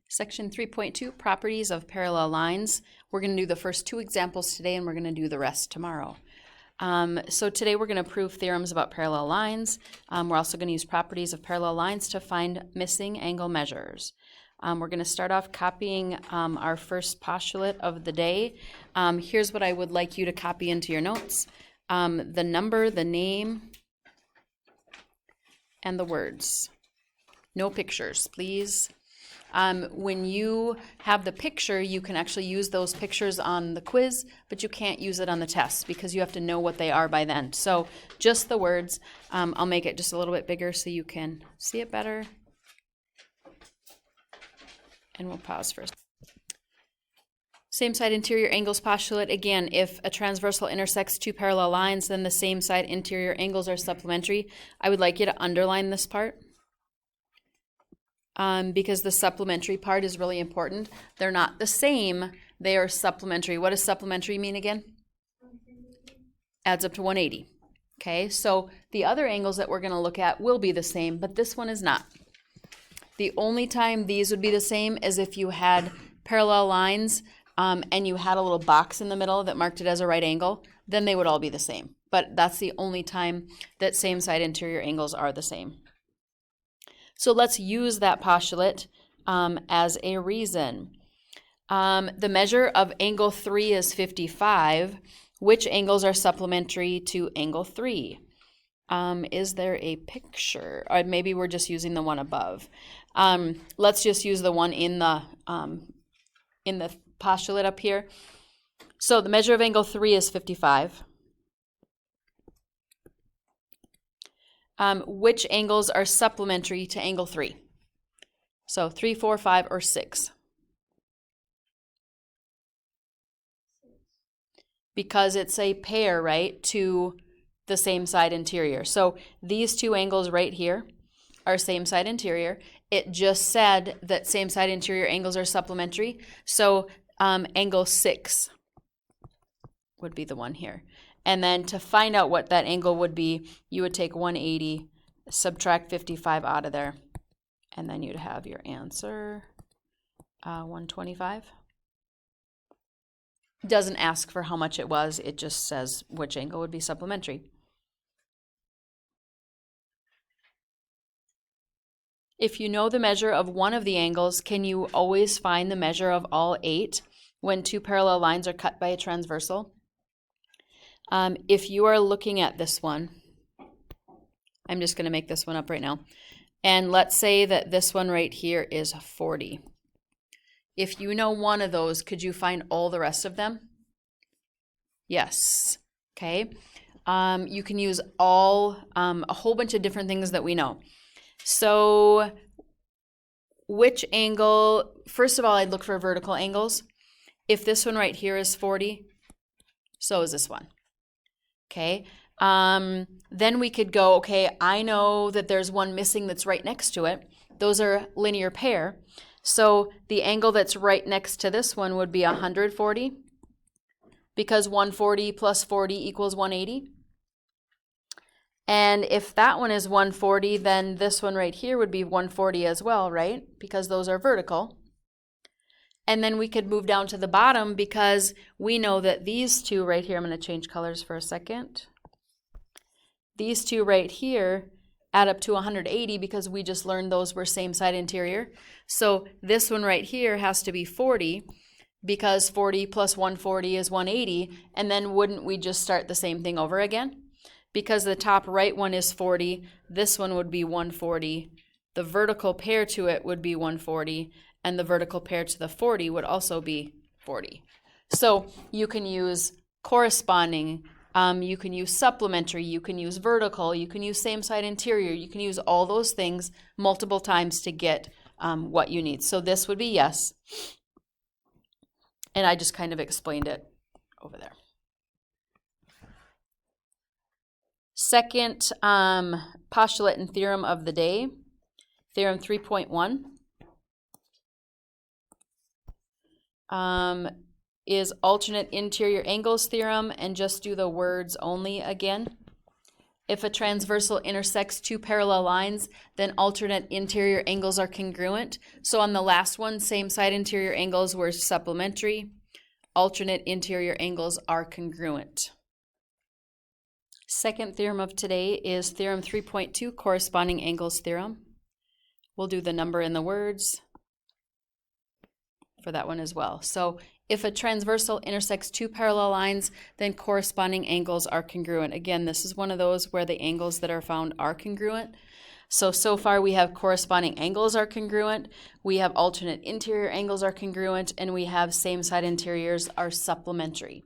Section 3.2, properties of parallel lines. We're going to do the first two examples today, and we're going to do the rest tomorrow. So today we're going to prove theorems about parallel lines. We're also going to use properties of parallel lines to find missing angle measures. We're going to start off copying our first postulate of the day. Here's what I would like you to copy into your notes. The number, the name, and the words. No pictures, please. When you have the picture, you can actually use those pictures on the quiz, but you can't use it on the test because you have to know what they are by then. So just the words. I'll make it just a little bit bigger so you can see it better. And we'll pause first. Same side interior angles postulate. Again, if a transversal intersects two parallel lines, then the same side interior angles are supplementary. I would like you to underline this part. Because the supplementary part is really important. They're not the same, they are supplementary. What does supplementary mean again? Adds up to 180. Okay, so the other angles that we're going to look at will be the same, but this one is not. The only time these would be the same is if you had parallel lines and you had a little box in the middle that marked it as a right angle, then they would all be the same. But that's the only time that same side interior angles are the same. So let's use that postulate as a reason. The measure of angle 3 is 55. Which angles are supplementary to angle 3? Is there a picture? Or maybe we're just using the one above. Let's just use the one in the postulate up here. So the measure of angle 3 is 55. Which angles are supplementary to angle 3? So 3, 4, 5, or 6? Because it's a pair, right, to the same side interior. So these two angles right here are same side interior. It just said that same side interior angles are supplementary. So angle 6 would be the one here. And then to find out what that angle would be, you would take 180, subtract 55 out of there, and then you'd have your answer, 125. It doesn't ask for how much it was, it just says which angle would be supplementary. If you know the measure of one of the angles, can you always find the measure of all 8 when two parallel lines are cut by a transversal? If you are looking at this one, I'm just going to make this one up right now. And let's say that this one right here is 40. If you know one of those, could you find all the rest of them? Yes. Okay. You can use all, a whole bunch of different things that we know. So which angle, first of all, I'd look for vertical angles. If this one right here is 40, so is this one. Okay, then we could go, okay, I know that there's one missing that's right next to it. Those are linear pair. So the angle that's right next to this one would be 140 because 140 plus 40 equals 180. And if that one is 140, then this one right here would be 140 as well, right? Because those are vertical. And then we could move down to the bottom because we know that these two right here, I'm going to change colors for a second. These two right here add up to 180 because we just learned those were same side interior. So this one right here has to be 40 because 40 plus 140 is 180. And then wouldn't we just start the same thing over again? Because the top right one is 40, this one would be 140. The vertical pair to it would be 140. And the vertical pair to the 40 would also be 40. So you can use corresponding, you can use supplementary, you can use vertical, you can use same side interior, you can use all those things multiple times to get what you need. So this would be yes. And I just kind of explained it over there. Second postulate and theorem of the day, theorem 3.1. Is alternate interior angles theorem, and just do the words only again. If a transversal intersects two parallel lines, then alternate interior angles are congruent. So on the last one, same side interior angles were supplementary. Alternate interior angles are congruent. Second theorem of today is theorem 3.2, corresponding angles theorem. We'll do the number in the words for that one as well. So if a transversal intersects two parallel lines, then corresponding angles are congruent. Again, this is one of those where the angles that are found are congruent. So far we have corresponding angles are congruent, we have alternate interior angles are congruent, and we have same side interiors are supplementary.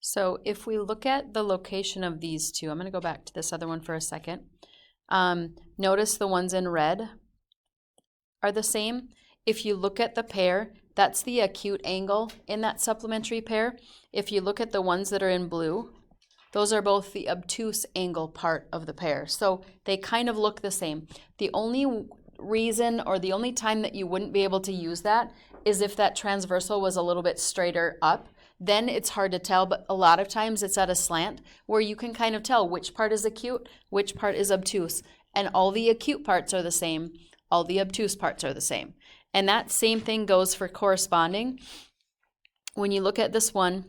So if we look at the location of these two, I'm going to go back to this other one for a second. Notice the ones in red are the same. If you look at the pair, that's the acute angle in that supplementary pair. If you look at the ones that are in blue, those are both the obtuse angle part of the pair. So they kind of look the same. The only reason or the only time that you wouldn't be able to use that is if that transversal was a little bit straighter up. Then it's hard to tell, but a lot of times it's at a slant where you can kind of tell which part is acute, which part is obtuse. And all the acute parts are the same, all the obtuse parts are the same. And that same thing goes for corresponding. When you look at this one,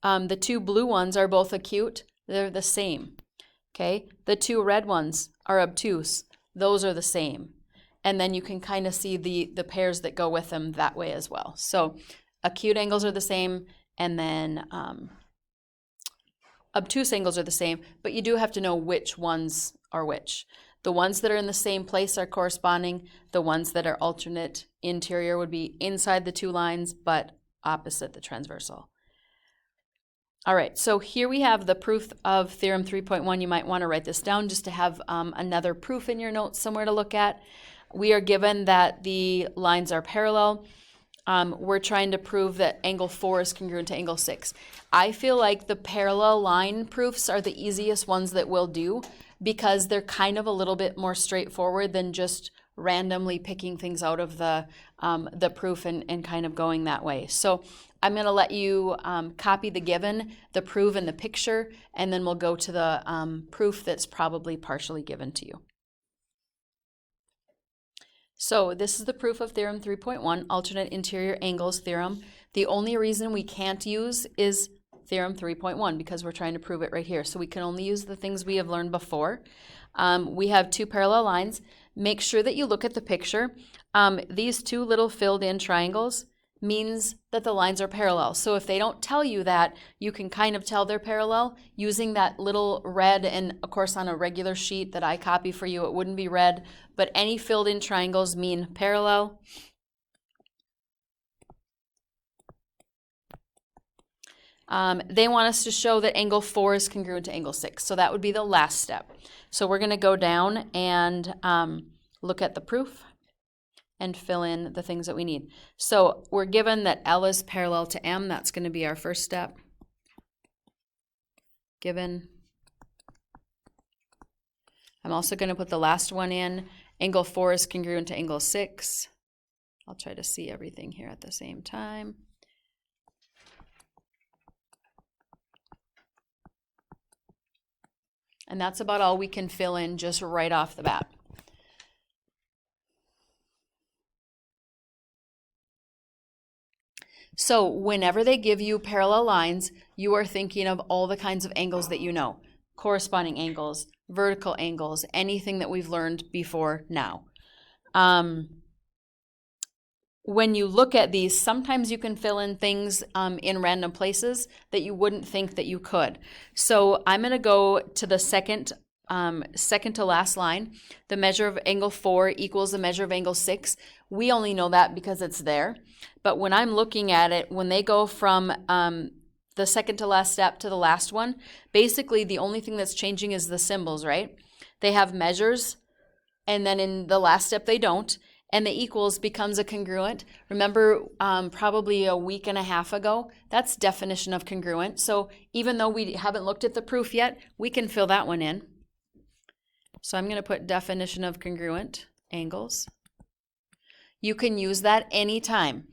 the two blue ones are both acute, they're the same. Okay, the two red ones are obtuse, those are the same. And then you can kind of see the pairs that go with them that way as well. So acute angles are the same, and then obtuse angles are the same, but you do have to know which ones are which. The ones that are in the same place are corresponding. The ones that are alternate interior would be inside the two lines, but opposite the transversal. All right, so here we have the proof of theorem 3.1. You might want to write this down just to have another proof in your notes somewhere to look at. We are given that the lines are parallel. We're trying to prove that angle 4 is congruent to angle 6. I feel like the parallel line proofs are the easiest ones that we'll do because they're kind of a little bit more straightforward than just randomly picking things out of the proof and kind of going that way. So I'm going to let you copy the given, the proof, and the picture, and then we'll go to the proof that's probably partially given to you. So this is the proof of theorem 3.1, alternate interior angles theorem. The only reason we can't use is theorem 3.1 because we're trying to prove it right here. So we can only use the things we have learned before. We have two parallel lines. Make sure that you look at the picture. These two little filled in triangles means that the lines are parallel. So if they don't tell you that, you can kind of tell they're parallel using that little red, and of course on a regular sheet that I copy for you, it wouldn't be red, but any filled in triangles mean parallel. They want us to show that angle 4 is congruent to angle 6. So that would be the last step. So we're going to go down and look at the proof and fill in the things that we need. So we're given that L is parallel to M. That's going to be our first step. Given. I'm also going to put the last one in. Angle 4 is congruent to angle 6. I'll try to see everything here at the same time. And that's about all we can fill in just right off the bat. So whenever they give you parallel lines, you are thinking of all the kinds of angles that you know. Corresponding angles, vertical angles, anything that we've learned before now. When you look at these, sometimes you can fill in things in random places that you wouldn't think that you could. So I'm going to go to the second to last line. The measure of angle 4 equals the measure of angle 6. We only know that because it's there. But when I'm looking at it, when they go from the second to last step to the last one, basically the only thing that's changing is the symbols, right? They have measures, and then in the last step they don't. And the equals becomes a congruent. Remember, probably a week and a half ago, that's definition of congruent. So even though we haven't looked at the proof yet, we can fill that one in. So I'm going to put definition of congruent angles. You can use that anytime.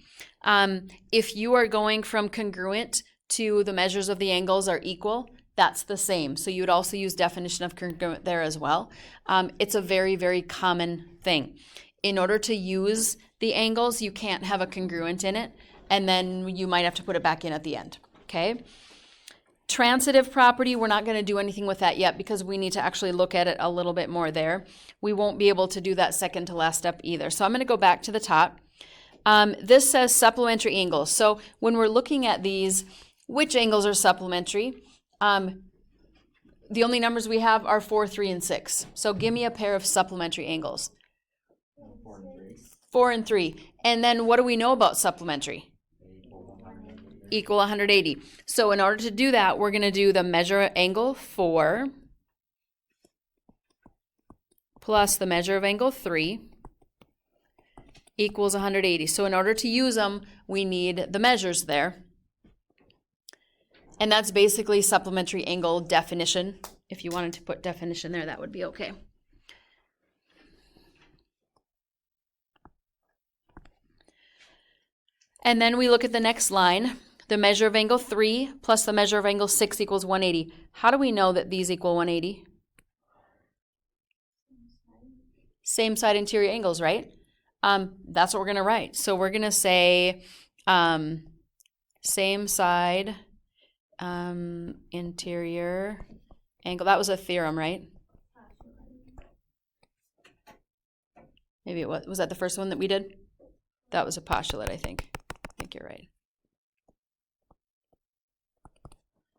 If you are going from congruent to the measures of the angles are equal, that's the same. So you would also use definition of congruent there as well. It's a very, very common thing. In order to use the angles, you can't have a congruent in it, and then you might have to put it back in at the end, okay? Transitive property, we're not going to do anything with that yet because we need to actually look at it a little bit more there. We won't be able to do that second to last step either. So I'm going to go back to the top. This says supplementary angles. So when we're looking at these, which angles are supplementary? The only numbers we have are 4, 3, and 6. So give me a pair of supplementary angles. 4 and 3. And then what do we know about supplementary? Equal 180. So in order to do that, we're going to do the measure of angle 4 plus the measure of angle 3 equals 180. So in order to use them, we need the measures there. And that's basically supplementary angle definition. If you wanted to put definition there, that would be okay. And then we look at the next line. The measure of angle 3 plus the measure of angle 6 equals 180. How do we know that these equal 180? Same side interior angles, right? That's what we're going to write. So we're going to say same side interior angle. That was a theorem, right? Maybe it was. Was that the first one that we did? That was a postulate, I think. I think you're right.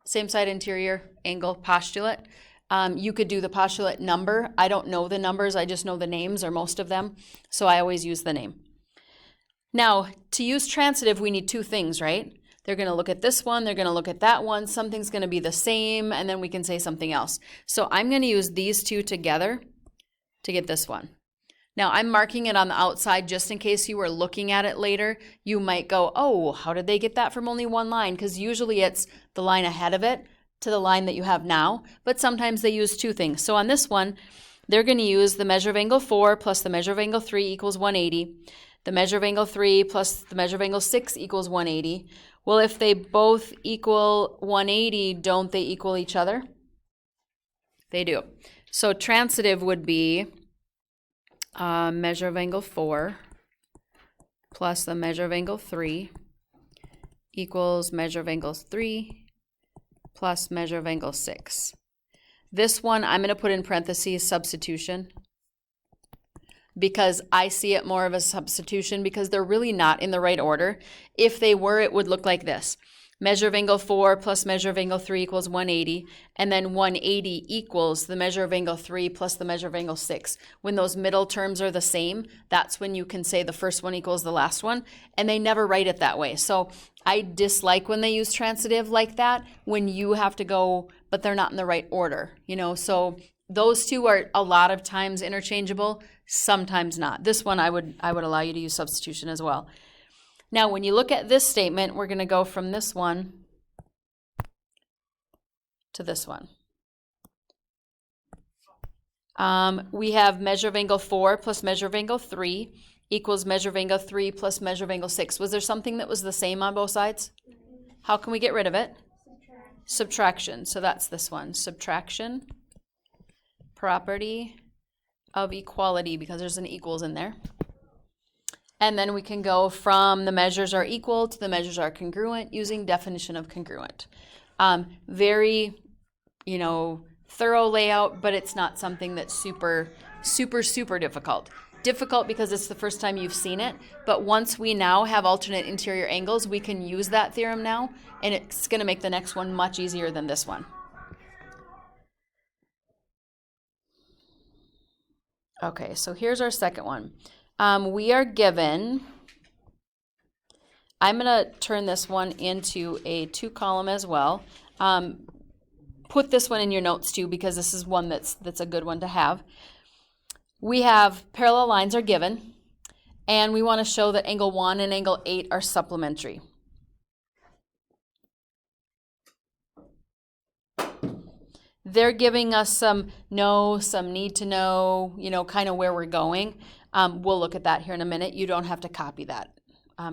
Same side interior angle postulate. You could do the postulate number. I don't know the numbers. I just know the names or most of them. So I always use the name. Now, to use transitive, we need two things, right? They're going to look at this one. They're going to look at that one. Something's going to be the same, and then we can say something else. So I'm going to use these two together to get this one. Now, I'm marking it on the outside just in case you were looking at it later. You might go, oh, how did they get that from only one line? Because usually it's the line ahead of it to the line that you have now, but sometimes they use two things. So on this one, they're going to use the measure of angle 4 plus the measure of angle 3 equals 180. The measure of angle 3 plus the measure of angle 6 equals 180. Well, if they both equal 180, don't they equal each other? They do. So transitive would be measure of angle 4 plus the measure of angle 3 equals measure of angle 3 plus measure of angle 6. This one I'm going to put in parentheses substitution because I see it more of a substitution because they're really not in the right order. If they were, it would look like this. Measure of angle 4 plus measure of angle 3 equals 180, and then 180 equals the measure of angle 3 plus the measure of angle 6. When those middle terms are the same, that's when you can say the first one equals the last one, and they never write it that way. So I dislike when they use transitive like that, when you have to go, but they're not in the right order, you know. So those two are a lot of times interchangeable, sometimes not. This one I would allow you to use substitution as well. Now, when you look at this statement, we're going to go from this one to this one. We have measure of angle 4 plus measure of angle 3 equals measure of angle 3 plus measure of angle 6. Was there something that was the same on both sides? How can we get rid of it? Subtraction. So that's this one. Subtraction, property of equality, because there's an equals in there. And then we can go from the measures are equal to the measures are congruent using definition of congruent. Very, thorough layout, but it's not something that's super difficult. Difficult because it's the first time you've seen it, but once we now have alternate interior angles, we can use that theorem now, and it's going to make the next one much easier than this one. Okay, so here's our second one. We are given, I'm going to turn this one into a 2-column as well. Put this one in your notes too, because this is one that's a good one to have. We have parallel lines are given, and we want to show that angle 1 and angle 8 are supplementary. They're giving us some need to know, kind of where we're going. We'll look at that here in a minute. You don't have to copy that.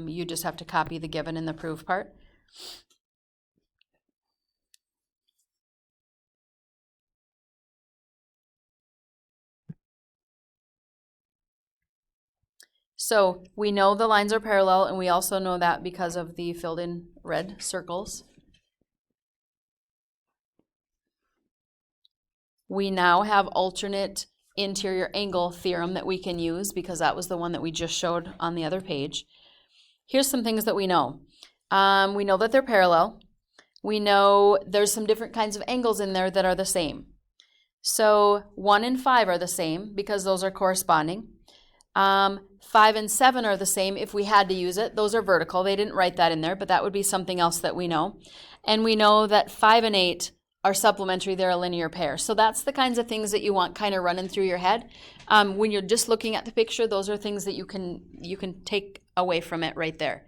You just have to copy the given and the proof part. So we know the lines are parallel, and we also know that because of the filled in red circles. We now have alternate interior angle theorem that we can use because that was the one that we just showed on the other page. Here's some things that we know. We know that they're parallel. We know there's some different kinds of angles in there that are the same. So 1 and 5 are the same because those are corresponding. 5 and 7 are the same if we had to use it. Those are vertical. They didn't write that in there, but that would be something else that we know. And we know that 5 and 8 are supplementary. They're a linear pair. So that's the kinds of things that you want kind of running through your head. When you're just looking at the picture, those are things that you can take away from it right there.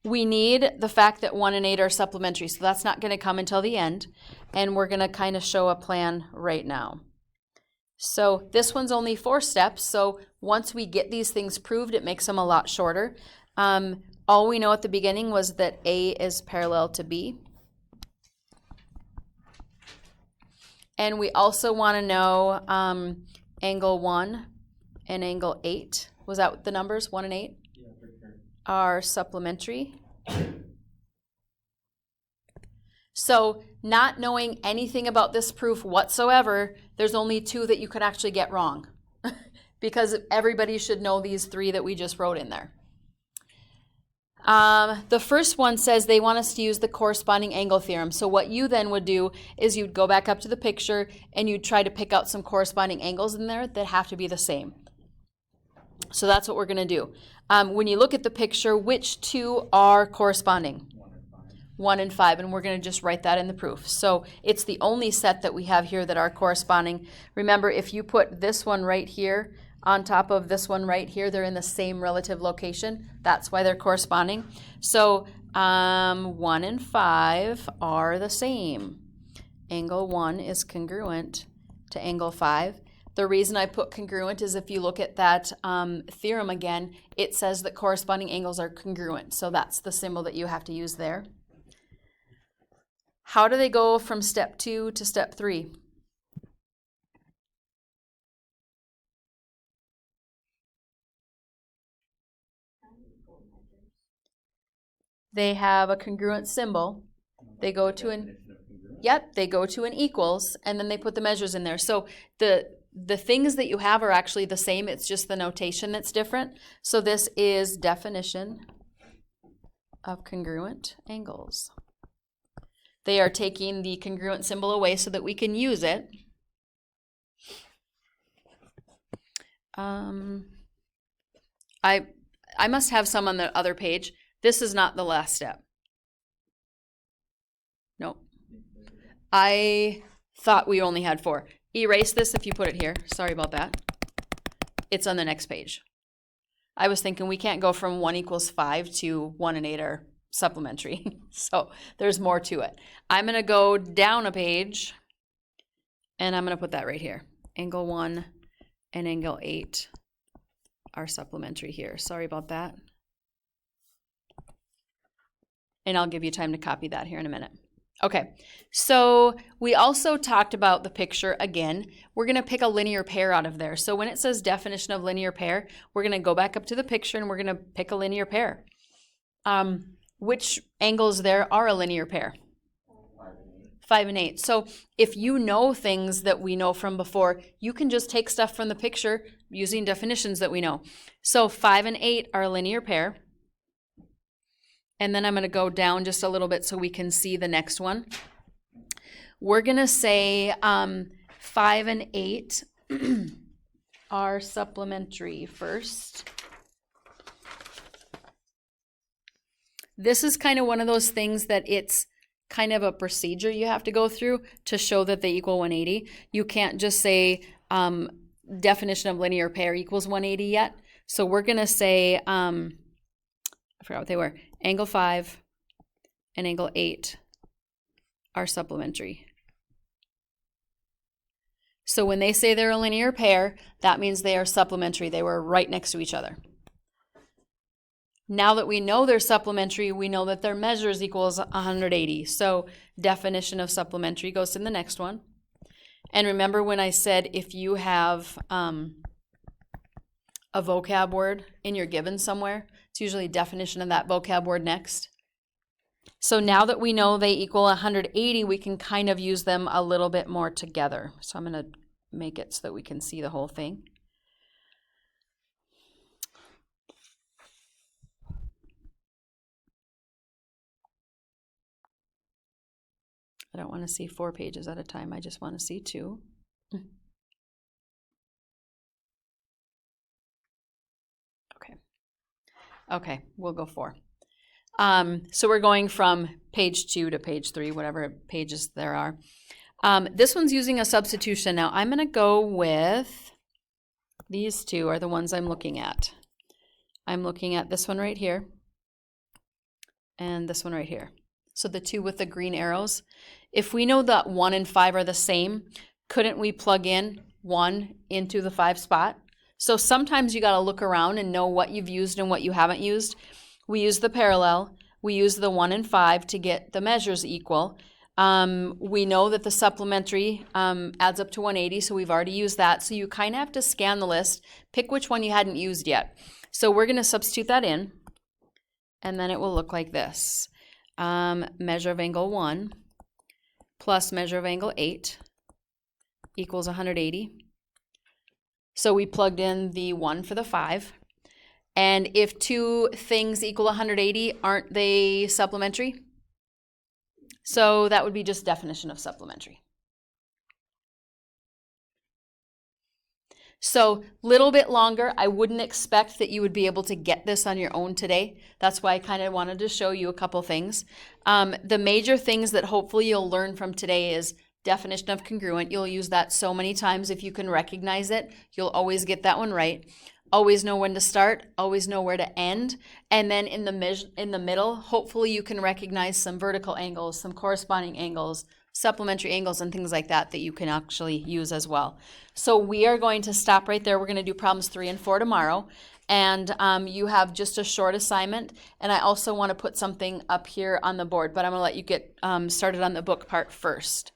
We need the fact that 1 and 8 are supplementary. So that's not going to come until the end. And we're going to kind of show a plan right now. So this one's only 4 steps. So once we get these things proved, it makes them a lot shorter. All we know at the beginning was that A is parallel to B. And we also want to know angle 1 and angle 8. Was that the numbers, 1 and 8? Yeah, for sure. Are supplementary. So not knowing anything about this proof whatsoever, there's only 2 that you could actually get wrong because everybody should know these 3 that we just wrote in there. The first one says they want us to use the corresponding angle theorem. So what you then would do is you'd go back up to the picture and you'd try to pick out some corresponding angles in there that have to be the same. So that's what we're going to do. When you look at the picture, which 2 are corresponding? 1 and 5, and we're going to just write that in the proof. So it's the only set that we have here that are corresponding. Remember, if you put this one right here on top of this one right here, they're in the same relative location. That's why they're corresponding. So 1 and 5 are the same. Angle 1 is congruent to angle 5. The reason I put congruent is if you look at that theorem again, it says that corresponding angles are congruent. So that's the symbol that you have to use there. How do they go from step 2 to step 3? They have a congruent symbol. They go to an they go to an equals, and then they put the measures in there. So the things that you have are actually the same. It's just the notation that's different. So this is definition of congruent angles. They are taking the congruent symbol away so that we can use it. I must have some on the other page. This is not the last step. Nope. I thought we only had 4. Erase this if you put it here. Sorry about that. It's on the next page. I was thinking we can't go from 1 equals 5 to 1 and 8 are supplementary. So there's more to it. I'm going to go down a page and I'm going to put that right here. Angle 1 and angle 8 are supplementary here. Sorry about that. And I'll give you time to copy that here in a minute. Okay, so we also talked about the picture again. We're going to pick a linear pair out of there. So when it says definition of linear pair, we're going to go back up to the picture and we're going to pick a linear pair. Which angles there are a linear pair? 5 and 8. So if you know things that we know from before, you can just take stuff from the picture using definitions that we know. So 5 and 8 are a linear pair. And then I'm going to go down just a little bit so we can see the next one. We're going to say 5 and 8 are supplementary first. This is kind of one of those things that it's kind of a procedure you have to go through to show that they equal 180. You can't just say definition of linear pair equals 180 yet. So we're going to say, I forgot what they were, angle 5 and angle 8 are supplementary. So when they say they're a linear pair, that means they are supplementary. They were right next to each other. Now that we know they're supplementary, we know that their measures equals 180. So definition of supplementary goes to the next one. And remember when I said if you have a vocab word in your given somewhere. It's usually definition of that vocab word next. So now that we know they equal 180, we can kind of use them a little bit more together. So I'm going to make it so that we can see the whole thing. I don't want to see 4 pages at a time. I just want to see 2. Okay, we'll go 4. So we're going from page 2 to page 3, whatever pages there are. This one's using a substitution. Now I'm going to go with, these 2 are the ones I'm looking at. I'm looking at this one right here and this one right here. So the 2 with the green arrows. If we know that 1 and 5 are the same, couldn't we plug in 1 into the 5 spot? So sometimes you got to look around and know what you've used and what you haven't used. We use the parallel. We use the 1 and 5 to get the measures equal. We know that the supplementary adds up to 180, so we've already used that. So you kind of have to scan the list, pick which one you hadn't used yet. So we're going to substitute that in, and then it will look like this. Measure of angle 1 plus measure of angle 8 equals 180. So we plugged in the 1 for the 5. And if 2 things equal 180, aren't they supplementary? So that would be just definition of supplementary. So little bit longer. I wouldn't expect that you would be able to get this on your own today. That's why I kind of wanted to show you a couple things. The major things that hopefully you'll learn from today is definition of congruent. You'll use that so many times. If you can recognize it, you'll always get that one right. Always know when to start, always know where to end. And then in the middle, hopefully you can recognize some vertical angles, some corresponding angles, supplementary angles, and things like that that you can actually use as well. So we are going to stop right there. We're going to do problems 3 and 4 tomorrow. And you have just a short assignment. And I also want to put something up here on the board, but I'm going to let you get started on the book part first.